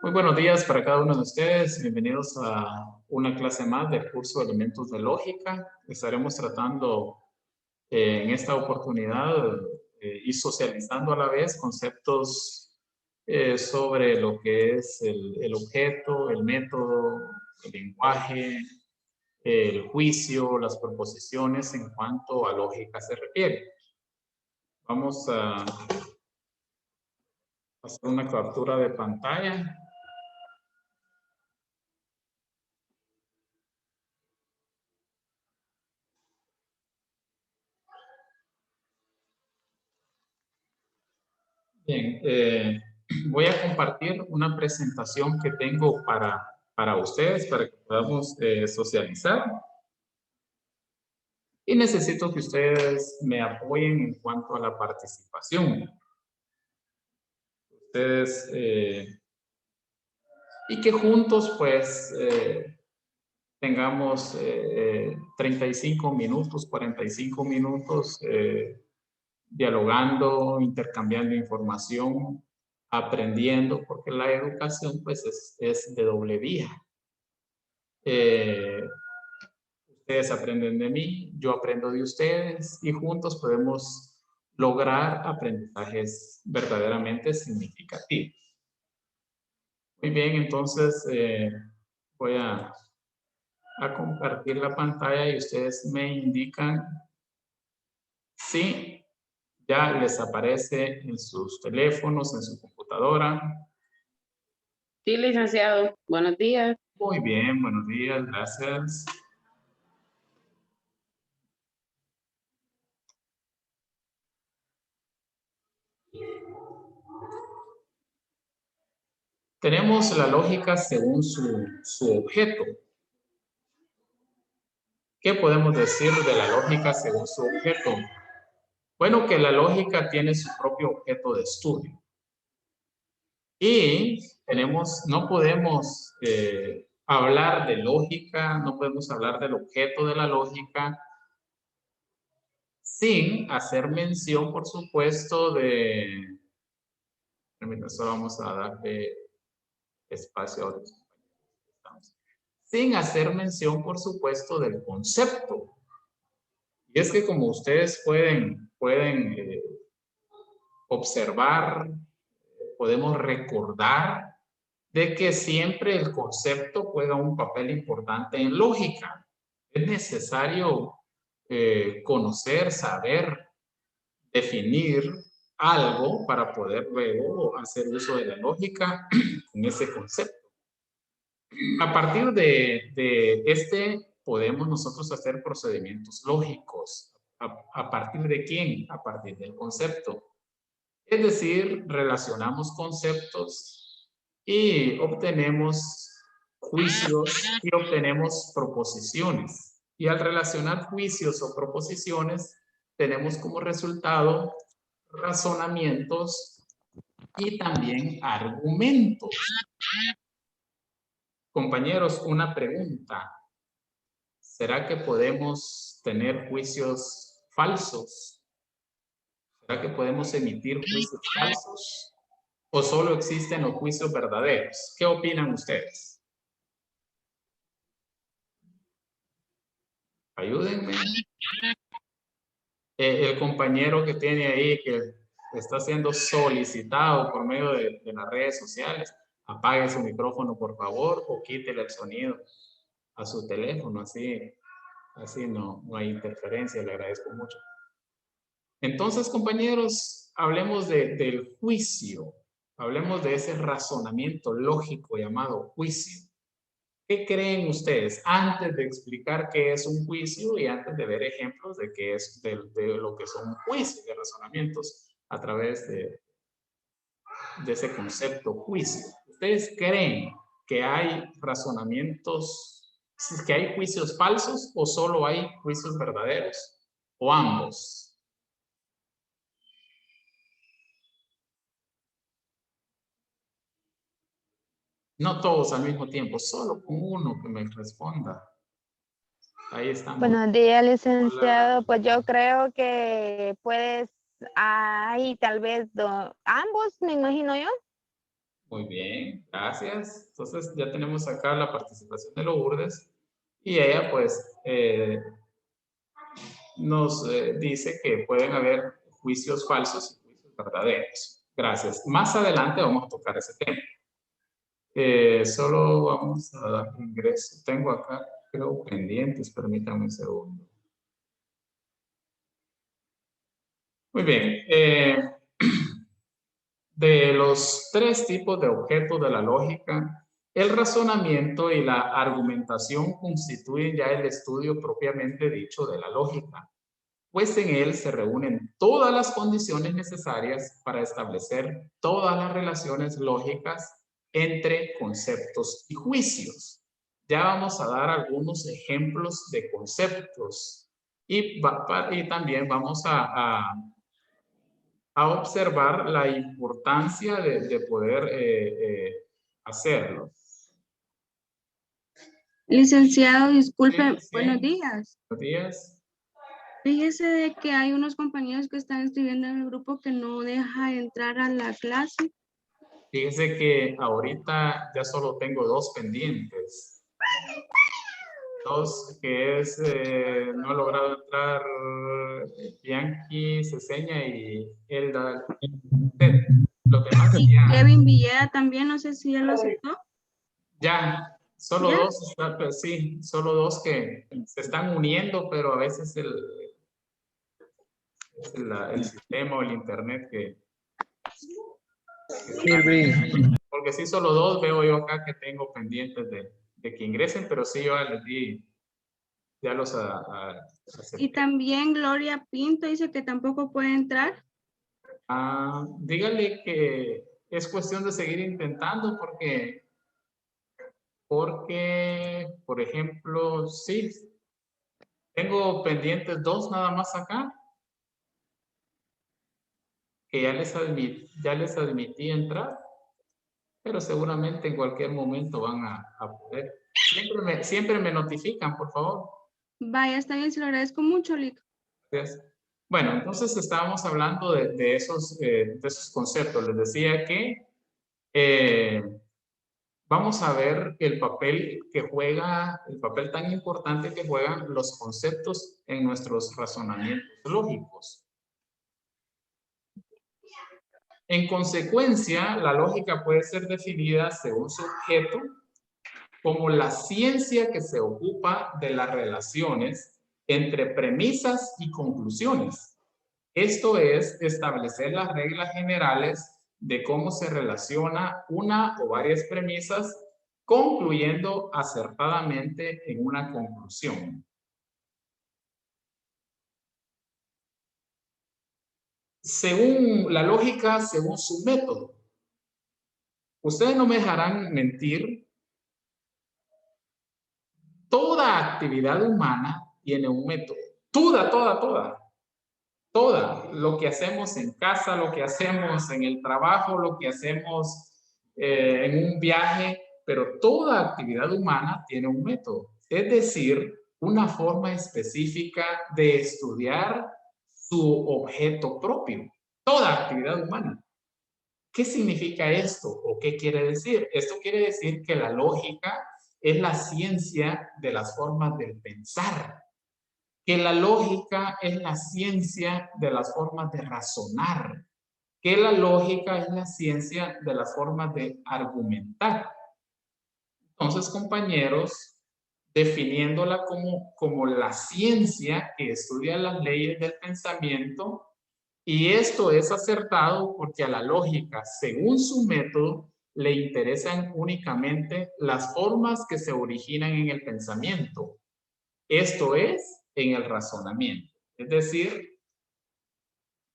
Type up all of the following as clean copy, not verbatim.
Muy buenos días para cada uno de ustedes. Bienvenidos a una clase más del curso de Elementos de Lógica. Estaremos tratando en esta oportunidad y socializando a la vez conceptos sobre lo que es el objeto, el método, el lenguaje, el juicio, las proposiciones en cuanto a lógica se refiere. Vamos a hacer una captura de pantalla. Bien, voy a compartir una presentación que tengo para ustedes, para que podamos socializar. Y necesito que ustedes me apoyen en cuanto a la participación. Ustedes, y que juntos, pues, tengamos 35 minutos, 45 minutos dialogando, intercambiando información, aprendiendo, porque la educación pues es de doble vía. Ustedes aprenden de mí, yo aprendo de ustedes y juntos podemos lograr aprendizajes verdaderamente significativos. Muy bien, entonces voy a compartir la pantalla y ustedes me indican si ya les aparece en sus teléfonos, en su computadora. Sí, licenciado. Buenos días. Muy bien, buenos días, gracias. Tenemos la lógica según su objeto. ¿Qué podemos decir de la lógica según su objeto? Bueno, que la lógica tiene su propio objeto de estudio. Y no podemos hablar de lógica, no podemos hablar del objeto de la lógica sin hacer mención, por supuesto, de... Permítanme, solo vamos a darle espacio a los compañeros. Sin hacer mención, por supuesto, del concepto. Y es que como ustedes pueden observar, podemos recordar de que siempre el concepto juega un papel importante en lógica. Es necesario conocer, saber, definir algo para poder luego hacer uso de la lógica en ese concepto. A partir de este podemos nosotros hacer procedimientos lógicos. ¿A partir de quién? A partir del concepto. Es decir, relacionamos conceptos y obtenemos juicios y obtenemos proposiciones. Y al relacionar juicios o proposiciones, tenemos como resultado razonamientos y también argumentos. Compañeros, una pregunta. ¿Será que podemos tener juicios falsos? ¿Será que podemos emitir juicios falsos? ¿O solo existen los juicios verdaderos? ¿Qué opinan ustedes? Ayúdenme. El compañero que tiene ahí, que está siendo solicitado por medio de las redes sociales, apague su micrófono, por favor, o quítele el sonido a su teléfono, así no hay interferencia, le agradezco mucho. Entonces, compañeros, hablemos del juicio, hablemos de ese razonamiento lógico llamado juicio. ¿Qué creen ustedes antes de explicar qué es un juicio y antes de ver ejemplos de qué es de lo que son juicios, de razonamientos a través de ese concepto juicio? ¿Ustedes creen que hay razonamientos, que hay juicios falsos o solo hay juicios verdaderos? ¿O ambos? No todos al mismo tiempo, solo con uno que me responda. Ahí estamos. Buenos días, licenciado. Hola. Pues yo creo que puedes, hay tal vez ambos, me imagino yo. Muy bien, gracias. Entonces ya tenemos acá la participación de Lourdes y ella pues nos dice que pueden haber juicios falsos y juicios verdaderos. Gracias. Más adelante vamos a tocar ese tema. Solo vamos a dar ingreso. Tengo acá, creo, pendientes. Permítanme un segundo. Muy bien. De los tres tipos de objetos de la lógica, el razonamiento y la argumentación constituyen ya el estudio propiamente dicho de la lógica, pues en él se reúnen todas las condiciones necesarias para establecer todas las relaciones lógicas entre conceptos y juicios. Ya vamos a dar algunos ejemplos de conceptos y también vamos a observar la importancia de poder hacerlo. Licenciado, disculpe, Sí, buenos días. buenos días. Fíjese de que hay unos compañeros que están escribiendo en el grupo que no deja entrar a la clase. Fíjese que ahorita ya solo tengo dos pendientes. Dos, que es, no he logrado entrar Bianchi, Ceseña y Elda. Los demás Y ya. Kevin Villeda también, no sé si ya lo aceptó. Ya, solo ¿Ya? dos, pues sí, solo dos que se están uniendo, pero a veces el sistema o el internet que porque sí, solo dos veo yo acá que tengo pendientes de que ingresen, pero sí yo les di, ya los acepté. Y también Gloria Pinto dice que tampoco puede entrar. Dígale que es cuestión de seguir intentando porque, por ejemplo, sí, tengo pendientes dos nada más acá, que ya les admití entrar, pero seguramente en cualquier momento van a poder. Siempre me notifican, por favor. Vaya, está bien, se lo agradezco mucho, Lick. Gracias. Bueno, entonces estábamos hablando de esos conceptos. Les decía que vamos a ver el papel el papel tan importante que juegan los conceptos en nuestros razonamientos lógicos. En consecuencia, la lógica puede ser definida según su objeto como la ciencia que se ocupa de las relaciones entre premisas y conclusiones. Esto es establecer las reglas generales de cómo se relaciona una o varias premisas, concluyendo acertadamente en una conclusión. Según la lógica, según su método. Ustedes no me dejarán mentir. Toda actividad humana tiene un método. Toda. Lo que hacemos en casa, lo que hacemos en el trabajo, lo que hacemos en un viaje, pero toda actividad humana tiene un método. Es decir, una forma específica de estudiar su objeto propio. Toda actividad humana. ¿Qué significa esto o qué quiere decir? Esto quiere decir que la lógica es la ciencia de las formas del pensar, que la lógica es la ciencia de las formas de razonar, que la lógica es la ciencia de las formas de argumentar. Entonces, compañeros, definiéndola como la ciencia que estudia las leyes del pensamiento, y esto es acertado porque a la lógica, según su método, le interesan únicamente las formas que se originan en el pensamiento. Esto es en el razonamiento. Es decir,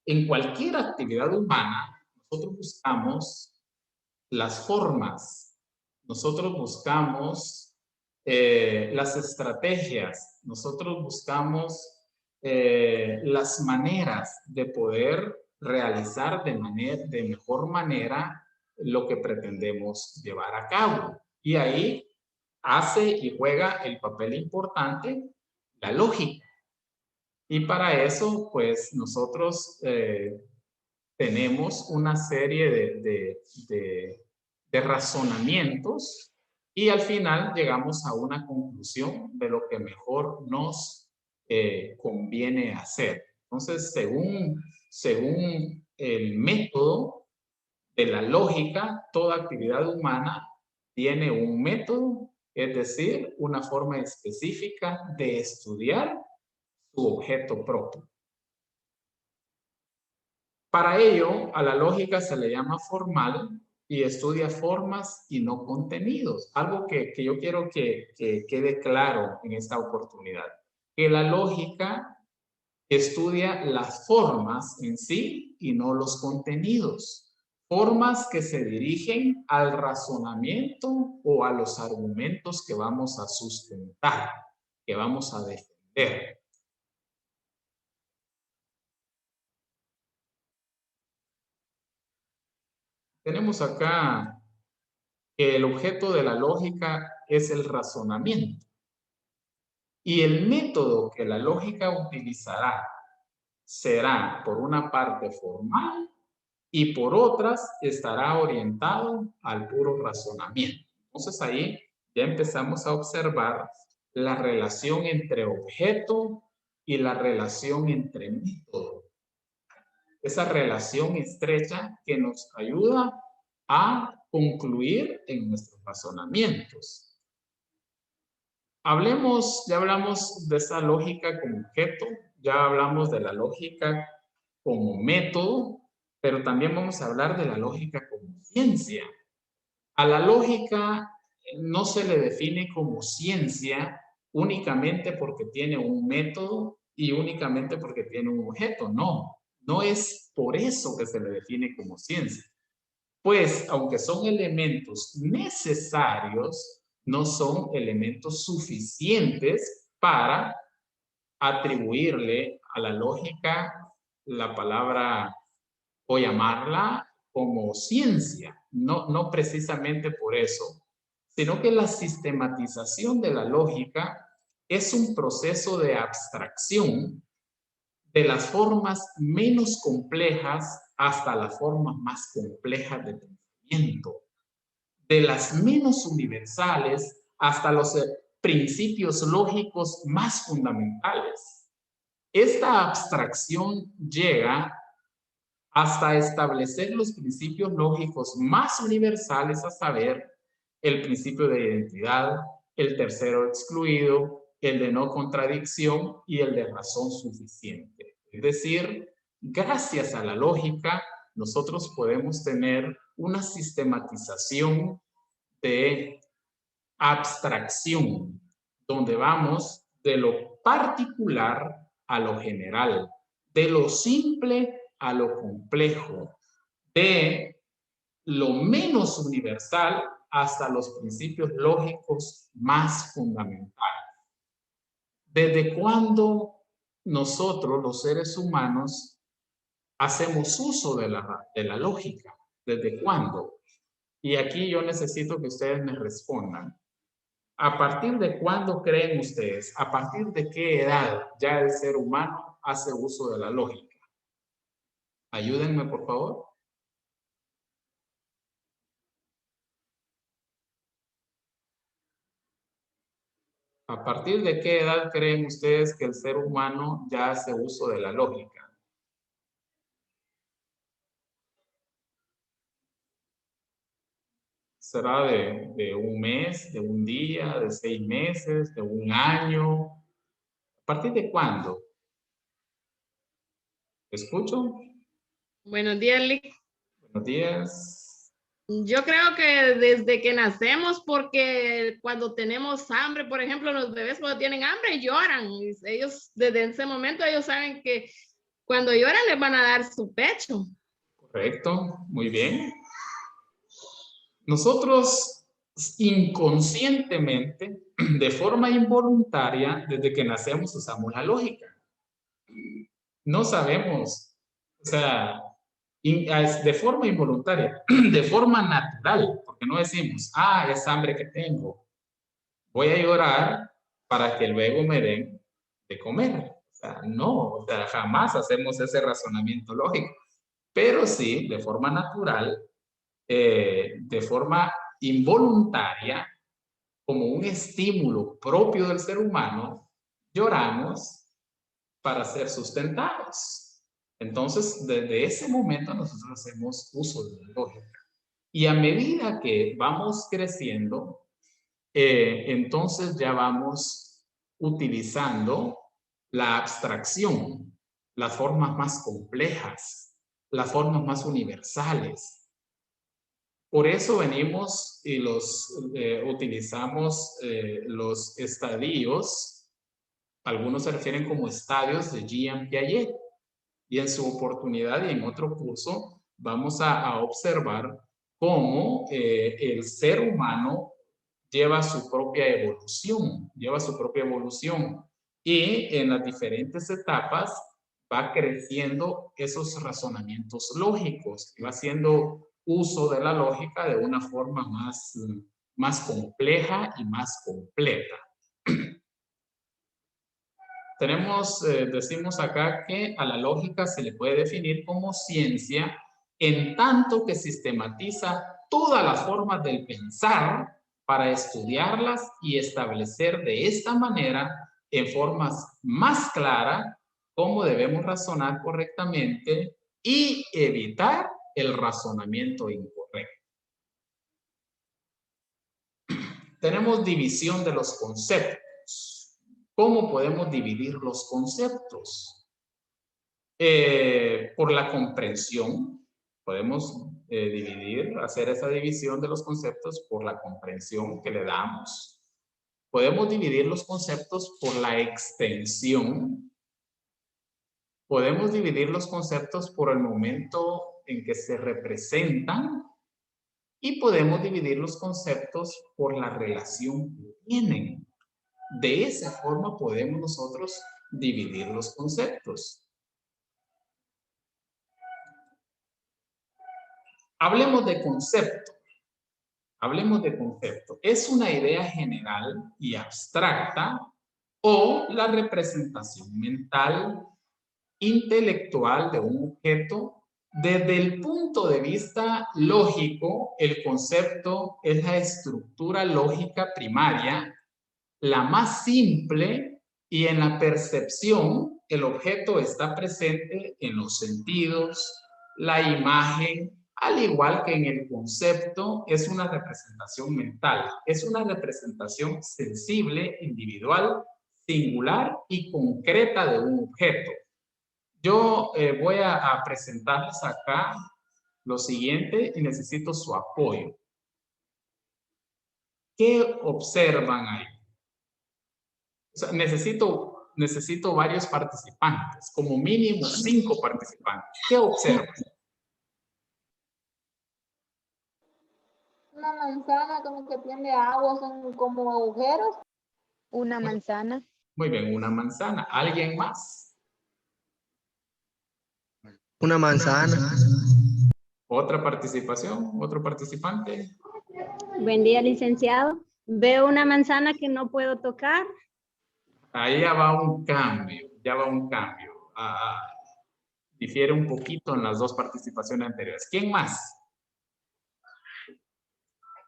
en cualquier actividad humana, nosotros buscamos las formas, nosotros buscamos las estrategias, nosotros buscamos las maneras de poder realizar de mejor manera lo que pretendemos llevar a cabo. Y ahí hace y juega el papel importante la lógica. Y para eso, pues nosotros tenemos una serie de razonamientos y al final llegamos a una conclusión de lo que mejor nos conviene hacer. Entonces, según el método de la lógica, toda actividad humana tiene un método, es decir, una forma específica de estudiar su objeto propio. Para ello, a la lógica se le llama formal y estudia formas y no contenidos. Algo que yo quiero que quede claro en esta oportunidad. Que la lógica estudia las formas en sí y no los contenidos. Formas que se dirigen al razonamiento o a los argumentos que vamos a sustentar, que vamos a defender. Tenemos acá que el objeto de la lógica es el razonamiento. Y el método que la lógica utilizará será, por una parte, formal y por otras estará orientado al puro razonamiento. Entonces ahí ya empezamos a observar la relación entre objeto y la relación entre método. Esa relación estrecha que nos ayuda a concluir en nuestros razonamientos. Ya hablamos de esa lógica como objeto, ya hablamos de la lógica como método, pero también vamos a hablar de la lógica como ciencia. A la lógica no se le define como ciencia únicamente porque tiene un método y únicamente porque tiene un objeto. No, no es por eso que se le define como ciencia. Pues, aunque son elementos necesarios, no son elementos suficientes para atribuirle a la lógica la palabra o llamarla como ciencia. No precisamente por eso, sino que la sistematización de la lógica es un proceso de abstracción de las formas menos complejas hasta las formas más complejas de pensamiento, de las menos universales hasta los principios lógicos más fundamentales. Esta abstracción llega hasta establecer los principios lógicos más universales, a saber, el principio de identidad, el tercero excluido, el de no contradicción y el de razón suficiente. Es decir, gracias a la lógica, nosotros podemos tener una sistematización de abstracción, donde vamos de lo particular a lo general, de lo simple a lo complejo, de lo menos universal hasta los principios lógicos más fundamentales. ¿Desde cuándo nosotros, los seres humanos, hacemos uso de la lógica? ¿Desde cuándo? Y aquí yo necesito que ustedes me respondan. ¿A partir de cuándo creen ustedes? ¿A partir de qué edad ya el ser humano hace uso de la lógica? Ayúdenme, por favor. ¿A partir de qué edad creen ustedes que el ser humano ya hace uso de la lógica? ¿Será de un mes, de un día, de 6 meses, de un año? ¿A partir de cuándo? ¿Escucho? Buenos días, Lick. Buenos días. Yo creo que desde que nacemos, porque cuando tenemos hambre, por ejemplo, los bebés cuando tienen hambre lloran. Ellos, desde ese momento, ellos saben que cuando lloran les van a dar su pecho. Correcto, muy bien. Nosotros inconscientemente, de forma involuntaria, desde que nacemos usamos la lógica. No sabemos, o sea, de forma involuntaria, de forma natural, porque no decimos, es hambre que tengo, voy a llorar para que luego me den de comer. O sea, no, o sea, jamás hacemos ese razonamiento lógico, pero sí, de forma natural, de forma involuntaria, como un estímulo propio del ser humano, lloramos para ser sustentados. Entonces, desde ese momento nosotros hacemos uso de la lógica. Y a medida que vamos creciendo, entonces ya vamos utilizando la abstracción, las formas más complejas, las formas más universales. Por eso venimos y utilizamos los estadios, algunos se refieren como estadios de Jean Piaget, y en su oportunidad y en otro curso vamos a observar cómo el ser humano lleva su propia evolución, y en las diferentes etapas va creciendo esos razonamientos lógicos y va haciendo uso de la lógica de una forma más compleja y más completa. Decimos acá que a la lógica se le puede definir como ciencia en tanto que sistematiza todas las formas del pensar para estudiarlas y establecer de esta manera en formas más claras cómo debemos razonar correctamente y evitar el razonamiento incorrecto. Tenemos división de los conceptos. ¿Cómo podemos dividir los conceptos? Por la comprensión. Podemos hacer esa división de los conceptos por la comprensión que le damos. Podemos dividir los conceptos por la extensión. Podemos dividir los conceptos por el momento en que se representan. Y podemos dividir los conceptos por la relación que tienen. De esa forma podemos nosotros dividir los conceptos. Hablemos de concepto. Hablemos de concepto. ¿Es una idea general y abstracta o la representación mental, intelectual de un objeto? Desde el punto de vista lógico, el concepto es la estructura lógica primaria, la más simple, y en la percepción el objeto está presente en los sentidos, la imagen, al igual que en el concepto, es una representación mental, es una representación sensible, individual, singular y concreta de un objeto. Yo voy a presentarles acá lo siguiente y necesito su apoyo. ¿Qué observan ahí? O sea, necesito varios participantes, como mínimo 5 participantes. ¿Qué observan? Una manzana como que tiene agua, son como agujeros. Una manzana. Muy bien, una manzana. ¿Alguien más? Una manzana. ¿Otra participación? ¿Otro participante? Buen día, licenciado. Veo una manzana que no puedo tocar. Ahí ya va un cambio, difiere un poquito en las 2 participaciones anteriores. ¿Quién más?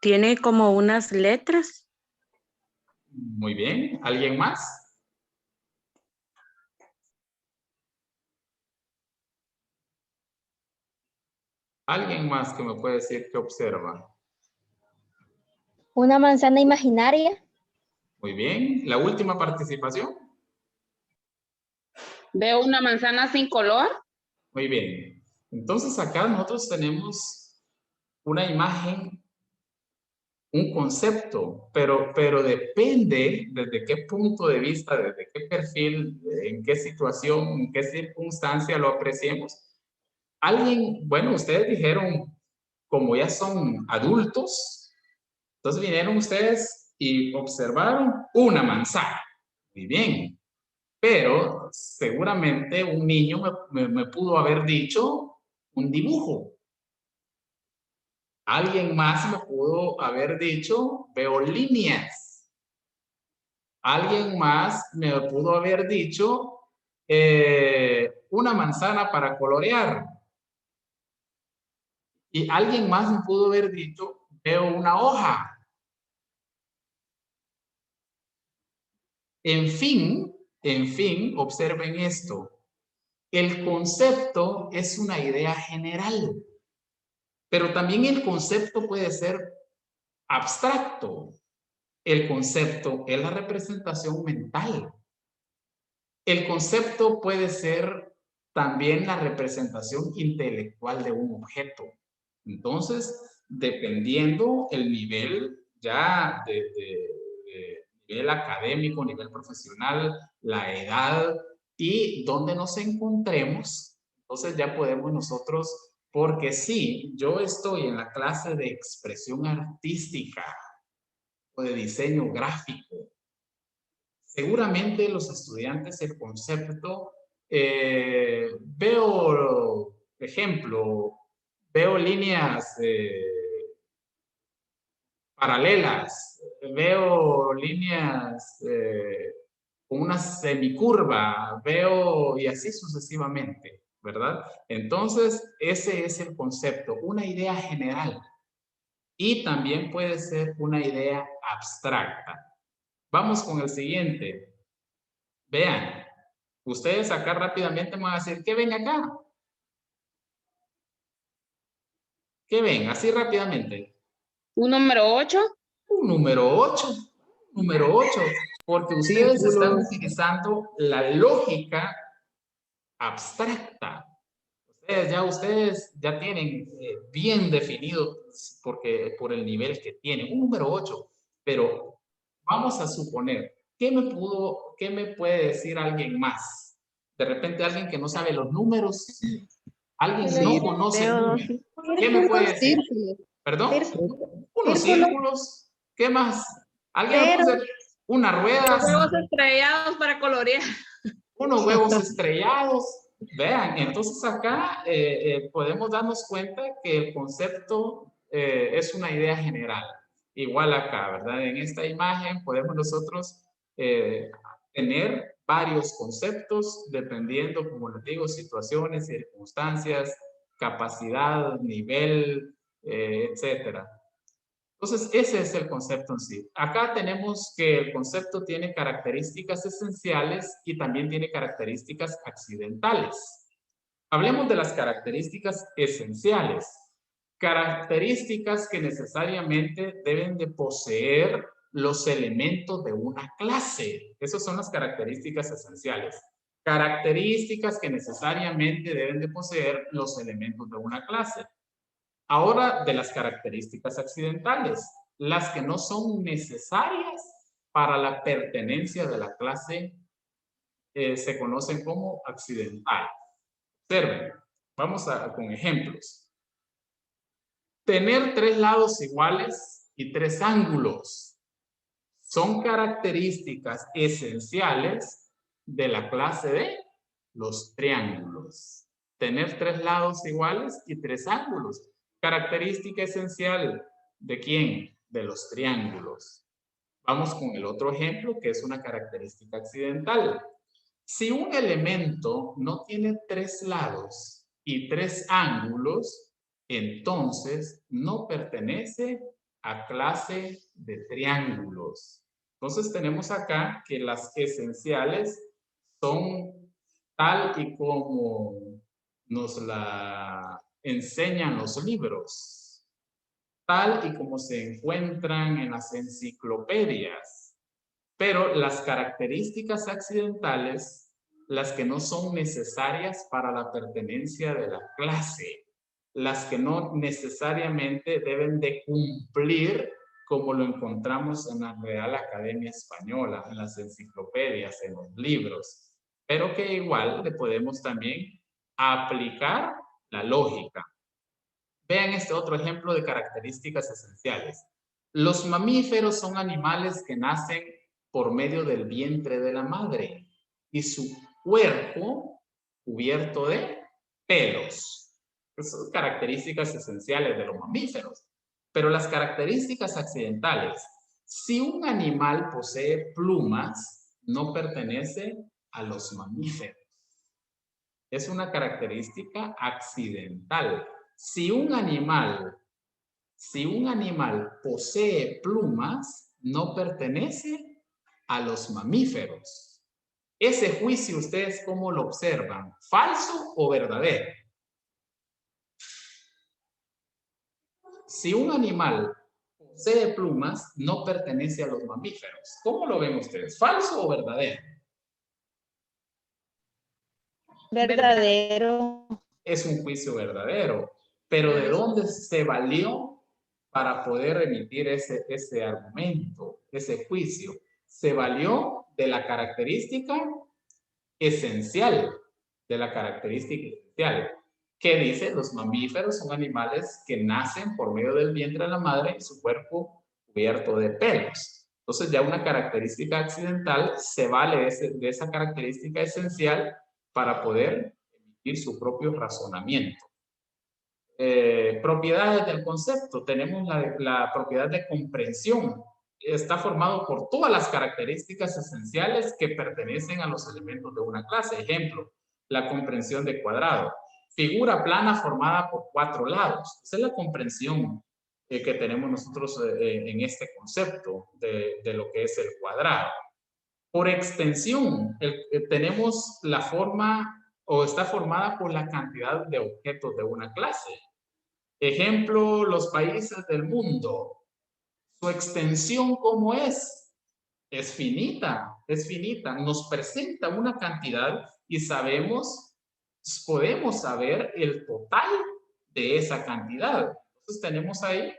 Tiene como unas letras. Muy bien. ¿Alguien más? ¿Alguien más que me puede decir qué observa? Una manzana imaginaria. Muy bien. ¿La última participación? Veo una manzana sin color. Muy bien. Entonces acá nosotros tenemos una imagen, un concepto, pero depende desde qué punto de vista, desde qué perfil, en qué situación, en qué circunstancia lo apreciemos. Bueno, ustedes dijeron, como ya son adultos, entonces vinieron ustedes y observaron una manzana. Muy bien. Pero seguramente un niño me pudo haber dicho un dibujo. Alguien más me pudo haber dicho, veo líneas. Alguien más me pudo haber dicho, una manzana para colorear. Y alguien más me pudo haber dicho, veo una hoja. En fin, observen esto. El concepto es una idea general, pero también el concepto puede ser abstracto. El concepto es la representación mental. El concepto puede ser también la representación intelectual de un objeto. Entonces, dependiendo el nivel ya de nivel académico, nivel profesional, la edad y donde nos encontremos, entonces ya podemos nosotros, porque sí, yo estoy en la clase de expresión artística o de diseño gráfico. Seguramente los estudiantes el concepto, veo, ejemplo, veo líneas paralelas, veo líneas con una semicurva, veo y así sucesivamente, ¿verdad? Entonces, ese es el concepto, una idea general y también puede ser una idea abstracta. Vamos con el siguiente. Vean, ustedes acá rápidamente me van a decir, ¿qué ven acá? ¿Qué ven? Así rápidamente. Un número 8. Un número 8. Número 8. Porque ustedes están utilizando la lógica abstracta. Ustedes ya tienen bien definido porque, por el nivel que tienen. Un número 8. Pero vamos a suponer, ¿qué me puede decir alguien más? De repente alguien que no sabe los números, alguien que no conoce el número. ¿Qué me puede decir? ¿Perdón? Unos círculos. ¿Qué más? ¿Alguien me puede decir? Una rueda. Huevos estrellados para colorear. Unos huevos estrellados. Vean, entonces acá podemos darnos cuenta que el concepto es una idea general. Igual acá, ¿verdad? En esta imagen podemos nosotros tener varios conceptos dependiendo, como les digo, situaciones, circunstancias, capacidad, nivel, etcétera. Entonces, ese es el concepto en sí. Acá tenemos que el concepto tiene características esenciales y también tiene características accidentales. Hablemos de las características esenciales. Características que necesariamente deben de poseer los elementos de una clase. Esas son las características esenciales. Características que necesariamente deben de poseer los elementos de una clase. Ahora, de las características accidentales, las que no son necesarias para la pertenencia de la clase se conocen como accidentales. Observen, vamos con ejemplos. Tener 3 lados iguales y 3 ángulos son características esenciales de la clase de los triángulos. Tener 3 lados iguales y 3 ángulos. Característica esencial, ¿de quién? De los triángulos. Vamos con el otro ejemplo, que es una característica accidental. Si un elemento no tiene 3 lados y 3 ángulos, entonces no pertenece a clase de triángulos. Entonces tenemos acá que las esenciales son tal y como nos la enseñan los libros, tal y como se encuentran en las enciclopedias. Pero las características accidentales, las que no son necesarias para la pertenencia de la clase, las que no necesariamente deben de cumplir como lo encontramos en la Real Academia Española, en las enciclopedias, en los libros, pero que igual le podemos también aplicar la lógica. Vean este otro ejemplo de características esenciales. Los mamíferos son animales que nacen por medio del vientre de la madre y su cuerpo cubierto de pelos. Esas son características esenciales de los mamíferos. Pero las características accidentales, si un animal posee plumas, no pertenece a los mamíferos. Es una característica accidental. si un animal posee plumas, no pertenece a los mamíferos. Ese juicio, ¿ustedes cómo lo observan? ¿Falso o verdadero? Si un animal posee plumas, no pertenece a los mamíferos. ¿Cómo lo ven ustedes? ¿Falso o verdadero? Verdadero. Es un juicio verdadero. Pero ¿de dónde se valió para poder emitir ese argumento, ese juicio? Se valió de la característica esencial, que dice: los mamíferos son animales que nacen por medio del vientre de la madre y su cuerpo cubierto de pelos. Entonces ya una característica accidental se vale de esa característica esencial para poder emitir su propio razonamiento. Propiedades del concepto. Tenemos la propiedad de comprensión. Está formado por todas las características esenciales que pertenecen a los elementos de una clase. Ejemplo, la comprensión de cuadrado. Figura plana formada por 4 lados. Esa es la comprensión que tenemos nosotros en este concepto de lo que es el cuadrado. Por extensión, tenemos la forma, o está formada por la cantidad de objetos de una clase. Ejemplo, los países del mundo. Su extensión, ¿cómo es? Es finita, es finita. Nos presenta una cantidad y podemos saber el total de esa cantidad. Entonces tenemos ahí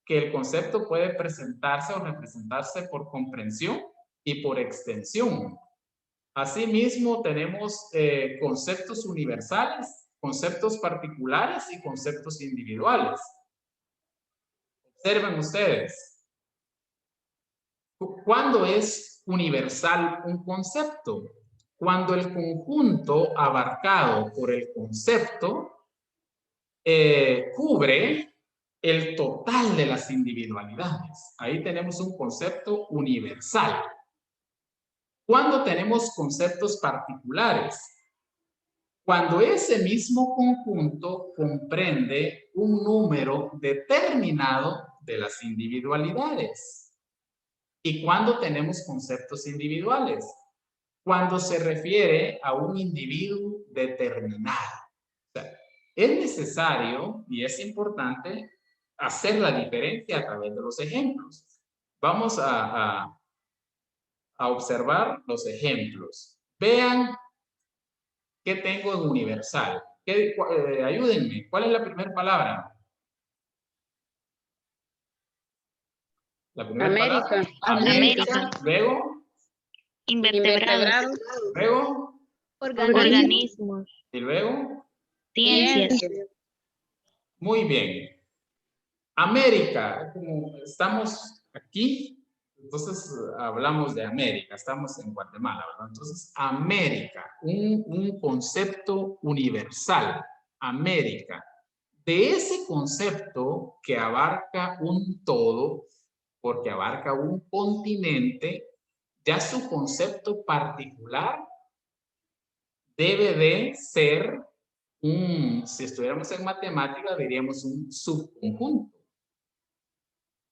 que el concepto puede presentarse o representarse por comprensión y por extensión. Asimismo, tenemos conceptos universales, conceptos particulares y conceptos individuales. Observen ustedes. ¿Cuándo es universal un concepto? Cuando el conjunto abarcado por el concepto cubre el total de las individualidades. Ahí tenemos un concepto universal. ¿Cuándo tenemos conceptos particulares? Cuando ese mismo conjunto comprende un número determinado de las individualidades. ¿Y cuándo tenemos conceptos individuales? Cuando se refiere a un individuo determinado. O sea, es necesario y es importante hacer la diferencia a través de los ejemplos. Vamos a observar los ejemplos. Vean qué tengo en universal. Ayúdenme. ¿Cuál es la primera palabra? La primera palabra. América. Luego. Invertebrados. Luego. Organismos. Y luego. Ciencias. Muy bien. América. Como estamos aquí, entonces hablamos de América. Estamos en Guatemala, ¿verdad? Entonces, América. Un concepto universal. América. De ese concepto que abarca un todo, porque abarca un continente, ya su concepto particular debe de ser si estuviéramos en matemática, diríamos un subconjunto.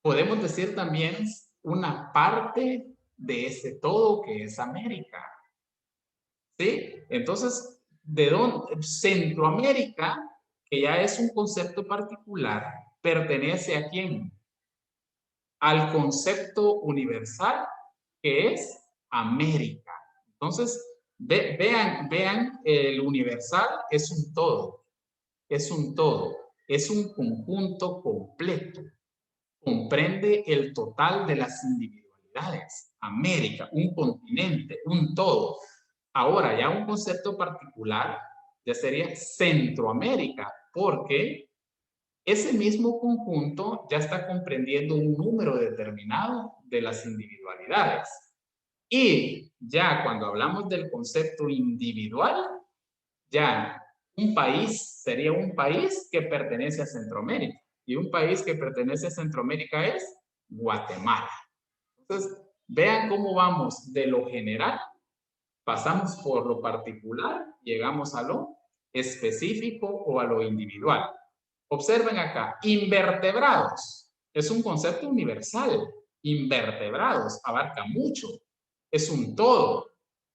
Podemos decir también una parte de ese todo que es América. ¿Sí? Entonces, ¿de dónde? Centroamérica, que ya es un concepto particular, ¿pertenece a quién? Al concepto universal que es América. Entonces, vean, el universal es un todo, es un conjunto completo, comprende el total de las individualidades. América, un continente, un todo. Ahora, ya un concepto particular ya sería Centroamérica, porque ese mismo conjunto ya está comprendiendo un número determinado de las individualidades. Y ya cuando hablamos del concepto individual, ya un país sería un país que pertenece a Centroamérica. Y un país que pertenece a Centroamérica es Guatemala. Entonces, vean cómo vamos de lo general, pasamos por lo particular, llegamos a lo específico o a lo individual. Observen acá, invertebrados. Es un concepto universal. Invertebrados abarca mucho. Es un todo.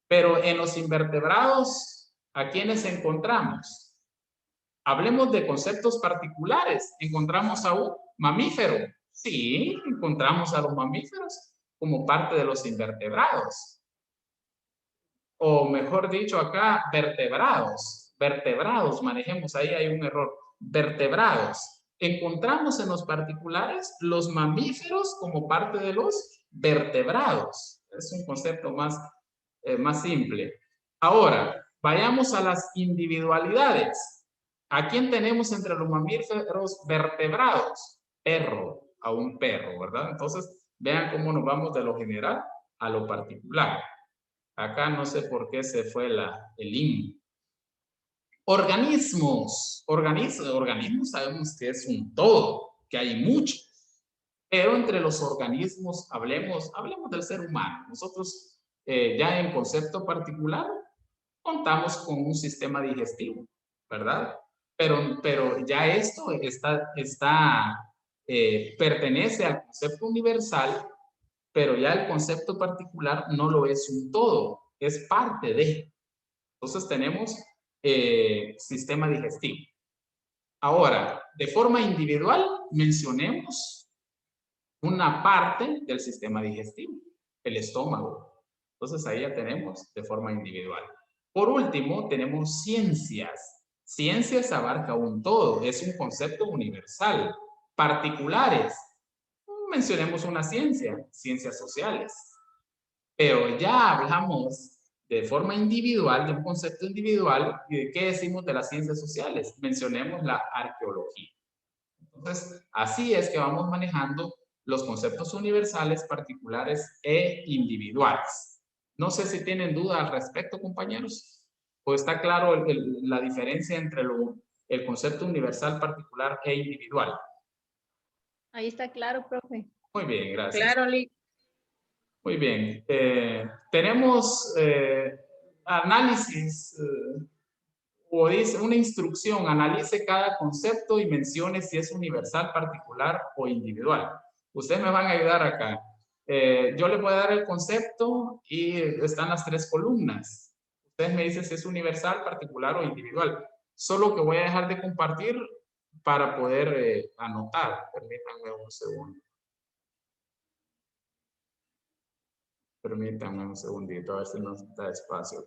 Pero en los invertebrados, ¿a quiénes encontramos? Hablemos de conceptos particulares. ¿Encontramos a un mamífero? Sí, encontramos a los mamíferos como parte de los invertebrados. O mejor dicho acá, vertebrados. Vertebrados, manejemos, ahí hay un error. Vertebrados. Encontramos en los particulares los mamíferos como parte de los vertebrados. Es un concepto más simple. Ahora, vayamos a las individualidades. ¿A quién tenemos entre los mamíferos vertebrados? Perro, a un perro, ¿verdad? Entonces, vean cómo nos vamos de lo general a lo particular. Acá no sé por qué se fue el IN. Organismos. Organismos sabemos que es un todo, que hay muchos. Pero entre los organismos, hablemos del ser humano. Nosotros ya en concepto particular contamos con un sistema digestivo, ¿verdad? Pero ya esto pertenece al concepto universal, pero ya el concepto particular no lo es un todo, es parte de. Entonces tenemos sistema digestivo. Ahora, de forma individual, mencionemos una parte del sistema digestivo, el estómago. Entonces ahí ya tenemos de forma individual. Por último, tenemos ciencias. Ciencias abarca un todo, es un concepto universal. Particulares, mencionemos una ciencia, ciencias sociales. Pero ya hablamos de forma individual, de un concepto individual, ¿y de qué decimos de las ciencias sociales? Mencionemos la arqueología. Entonces, así es que vamos manejando los conceptos universales, particulares e individuales. No sé si tienen duda al respecto, compañeros. ¿O está claro la diferencia entre el concepto universal, particular e individual? Ahí está claro, profe. Muy bien, gracias. Claro, Lick. Muy bien. Tenemos análisis, o dice una instrucción, analice cada concepto y mencione si es universal, particular o individual. Ustedes me van a ayudar acá. Yo les voy a dar el concepto y están las 3 columnas. Ustedes me dicen si es universal, particular o individual. Solo que voy a dejar de compartir para poder anotar. Permítanme un segundo. Permítanme un segundito, a ver si nos da espacio.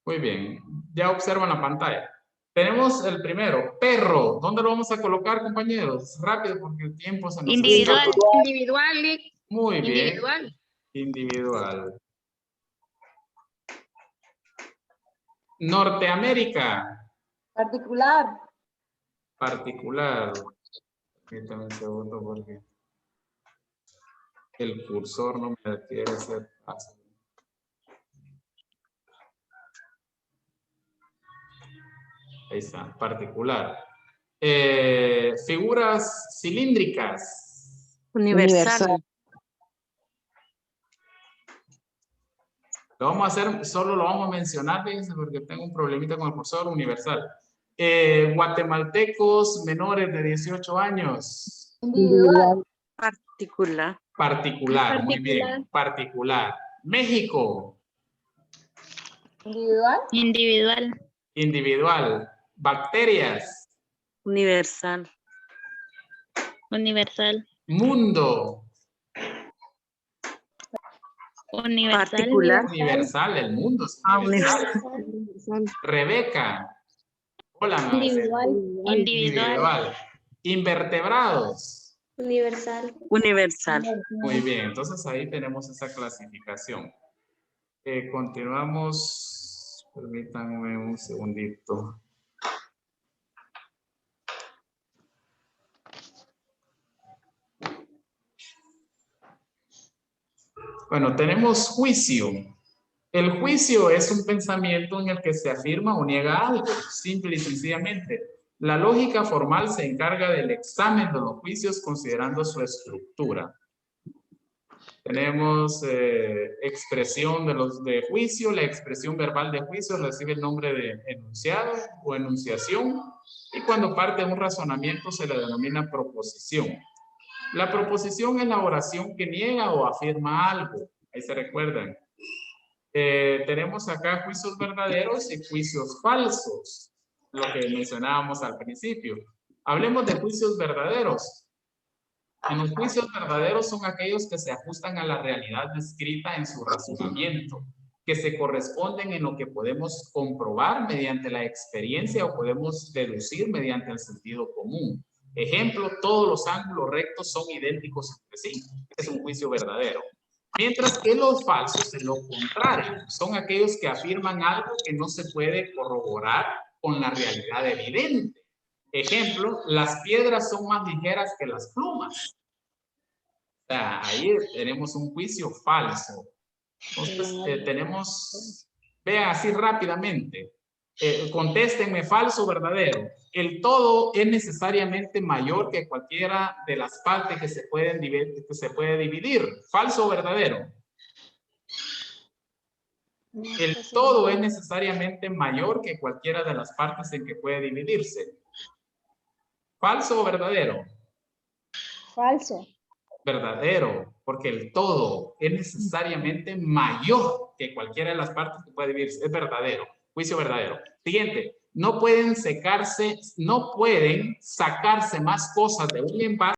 Muy bien, ya observan la pantalla. Tenemos el primero, perro. ¿Dónde lo vamos a colocar, compañeros? Rápido, porque el tiempo se nos Individual. Individual, Lick. Muy bien. Individual. Individual. Norteamérica. Particular. Particular. Permítame un segundo porque el cursor no me quiere hacer caso. Ahí está, particular. Figuras cilíndricas. Universal. Lo vamos a hacer, solo lo vamos a mencionar, fíjense, porque tengo un problemita con el cursor universal. Guatemaltecos menores de 18 años. Individual. Particular. Particular, muy bien. Particular. México. Individual. Individual. Individual. Bacterias. Universal. Universal. Mundo. Universal. Particular. Universal, el mundo es universal. Rebeca. Hola, me va a decir. Individual. Invertebrados. Universal. Universal. Muy bien, entonces ahí tenemos esa clasificación. Continuamos. Permítanme un segundito. Bueno, tenemos juicio. El juicio es un pensamiento en el que se afirma o niega algo, simple y sencillamente. La lógica formal se encarga del examen de los juicios considerando su estructura. Tenemos expresión de juicio. La expresión verbal de juicio recibe el nombre de enunciado o enunciación, y cuando parte de un razonamiento se le denomina proposición. La proposición es la oración que niega o afirma algo. Ahí se recuerdan. Tenemos acá juicios verdaderos y juicios falsos, lo que mencionábamos al principio. Hablemos de juicios verdaderos. En los juicios verdaderos son aquellos que se ajustan a la realidad descrita en su razonamiento, que se corresponden en lo que podemos comprobar mediante la experiencia o podemos deducir mediante el sentido común. Ejemplo, todos los ángulos rectos son idénticos entre sí. Es un juicio verdadero. Mientras que los falsos, en lo contrario, son aquellos que afirman algo que no se puede corroborar con la realidad evidente. Ejemplo, las piedras son más ligeras que las plumas. O sea, ahí tenemos un juicio falso. Entonces, tenemos, vean así rápidamente, contéstenme falso o verdadero. El todo es necesariamente mayor que cualquiera de las partes que se puede dividir. ¿Falso o verdadero? El todo es necesariamente mayor que cualquiera de las partes en que puede dividirse. ¿Falso o verdadero? Falso. Verdadero, porque el todo es necesariamente mayor que cualquiera de las partes que puede dividirse. Es verdadero. Juicio verdadero. Siguiente. No pueden sacarse más cosas de un envase